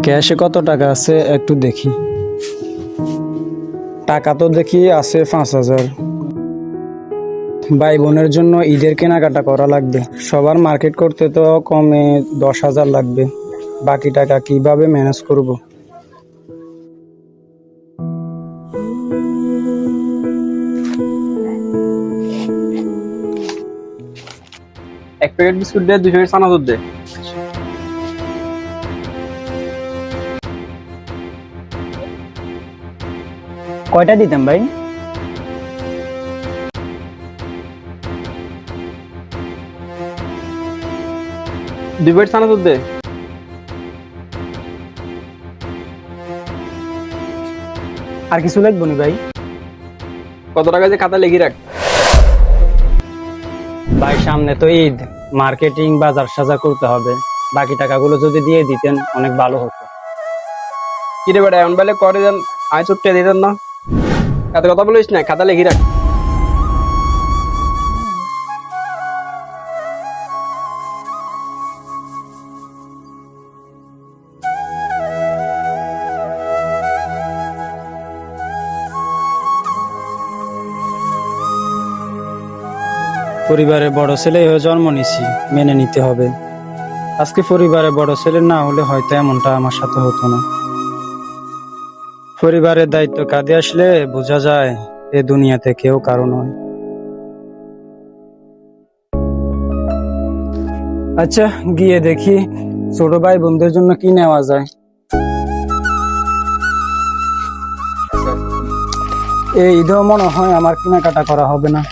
ক্যাশে কত টাকা আছে একটু দেখি। টাকা তো দেখি আছে 5,000। ভাই বোনের জন্য ঈদের কেনাকাটা করা লাগবে। সবার মার্কেট করতে তো কমে 10,000 লাগবে। বাকি টাকা কিভাবে ম্যানেজ করব? এক প্যাকেট বিস্কুট দে, 2 প্যাকেট চানাচুর দে। কয়টা দিতাম ভাই? দুই প্যাকেট চানাচুর দে। আর কিছু লাগবে না ভাই? কত টাকা যে খাতা লিখে রাখ। ভাই সামনে তো ঈদ, মার্কেটিং বাজার সাজার করতে হবে। বাকি টাকাগুলো যদি দিয়ে দিতেন অনেক ভালো হতো। কি রে বেটা, এমন বেলে করে দেন, আয় চুট্টে দিতেন না। এত কথা বলিস না, খাতা লিখে রাখ। পরিবারে বড় ছেলে হয়ে জন্ম নিছি, মেনে নিতে হবে। আজকে পরিবারে বড় ছেলে না হলে হয়তো এমনটা আমার সাথে হতো না। পরিবারের দায়িত্ব কাঁধে আসলে বোঝা যায় এ দুনিয়াতে কেউ কারো নয়। আচ্ছা, গিয়ে দেখি ছোট ভাই বোনদের জন্য কি নেওয়া যায়। এই ঈদেও মনে হয় আমার কেনাকাটা করা হবে না।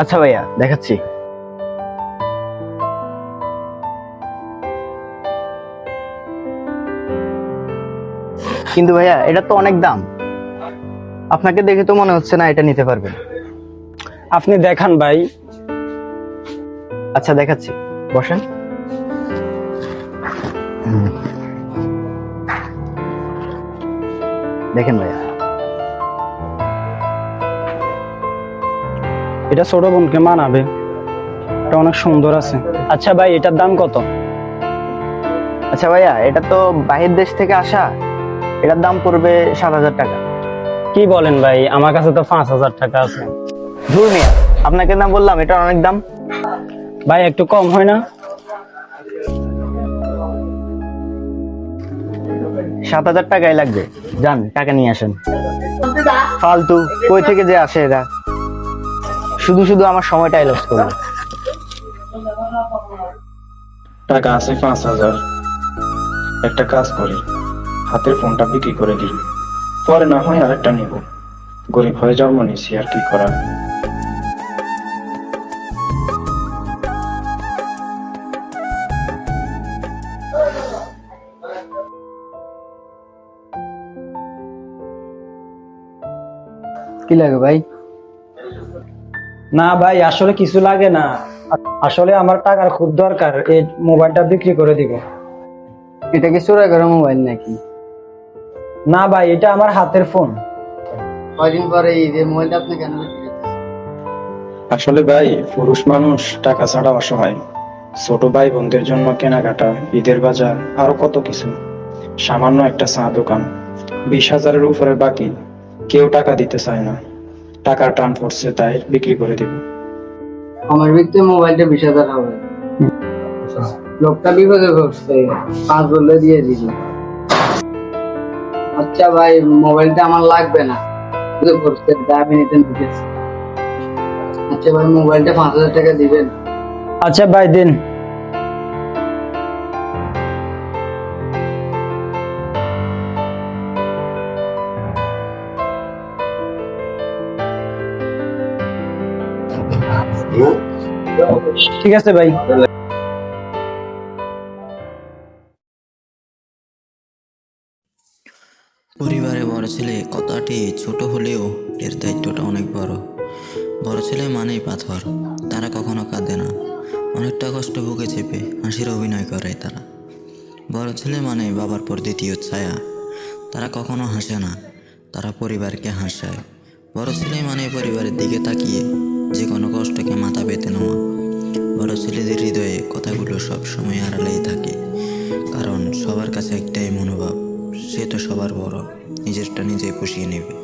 আচ্ছা ভাইয়া, দেখাচ্ছি। কিন্তু ভাইয়া, এটা তো অনেক দাম। আপনাকে দেখে তো মনে হচ্ছে না এটা নিতে পারবেন। আপনি দেখান ভাই। আচ্ছা, দেখাচ্ছি, বসেন। দেখেন ভাইয়া, এটা ছোট বোনকে মানাবে। এটা অনেক সুন্দর আছে। আচ্ছা ভাই, এটার দাম কত? আচ্ছা ভাইয়া, এটা তো বাহির দেশ থেকে আসা। এটার দাম পড়বে 7,000 টাকা। কি বলেন ভাই, আমার কাছে তো 5,000 টাকা আছে। ধুর মিয়া, আপনাকে না বললাম এটা অনেক দাম। ভাই একটু কম হয় না? 7,000 টাকাই লাগবে। যান, টাকা নিয়ে আসেন। ফালতু কই থেকে যে আসে এরা, শুধু শুধু আমার সময়টাই লস করবে। টাকা আছে 5,000। একটা কাজ করি, হাতের ফোনটা বিক্রি করে দিই, পরে না হয় আরেকটা নিব। গরিব হয়ে জন্ম নিছি, আর কি করার। কি লাগে ভাই? না ভাই, আসলে কিছু লাগে না। আসলে আমার টাকার খুব দরকার, এই মোবাইলটা বিক্রি করে দিব। এটা কি চোরা করা মোবাইল নাকি? না ভাই, এটা আমার হাতের ফোন। কয়দিন পরে এই যে মোবাইলটা আপনি কেন বিক্রি করতেছেন? আসলে ভাই, পুরুষ মানুষ টাকা ছাড়া অসহায়। ছোট ভাই বোনদের জন্য কেনাকাটা, ঈদের বাজার, আরো কত কিছু। সামান্য একটা চা দোকান, 20,000-এর উপরে বাকি। কেউ টাকা দিতে চায় না। টাকার টান পড়ছে, তাই বিক্রি করে দিব। আমার বিক্রি মোবাইলটা 20,000 হবে। লোকটা বিপদে পড়ছে, 5 বললে দিয়ে দিবি। আচ্ছা ভাই, মোবাইলটা আমার লাগবে না, বিপদে পড়ছে, দাবি নিতে ঢুকেছে। আচ্ছা ভাই, মোবাইলটা 5,000 টাকা দিবেন? আচ্ছা ভাই, দিন। ঠিক আছে ভাই। পরিবারে বড় ছেলে, কথাটি ছোট হলেও এর দায়িত্বটা অনেক বড়। ছেলে মানেই পাথর, তারা কখনো কাঁদে না, অনেকটা কষ্ট বুকে চেপে হাসির অভিনয় করে তারা। বড় ছেলে মানে বাবার পর দ্বিতীয় ছায়া, তারা কখনো হাসে না, তারা পরিবারকে হাসায়। বড় ছেলে মানে পরিবারের দিকে তাকিয়ে যে কোনো কষ্টকে মাথা পেতে নেওয়া। বড় ছেলেদের হৃদয়ে কথাগুলো সব সময় আড়ালেই থাকে, কারণ সবার কাছে একটাই মনোভাব, সে তো সবার বড়, নিজেরটা নিজেই পুষিয়ে নেবে।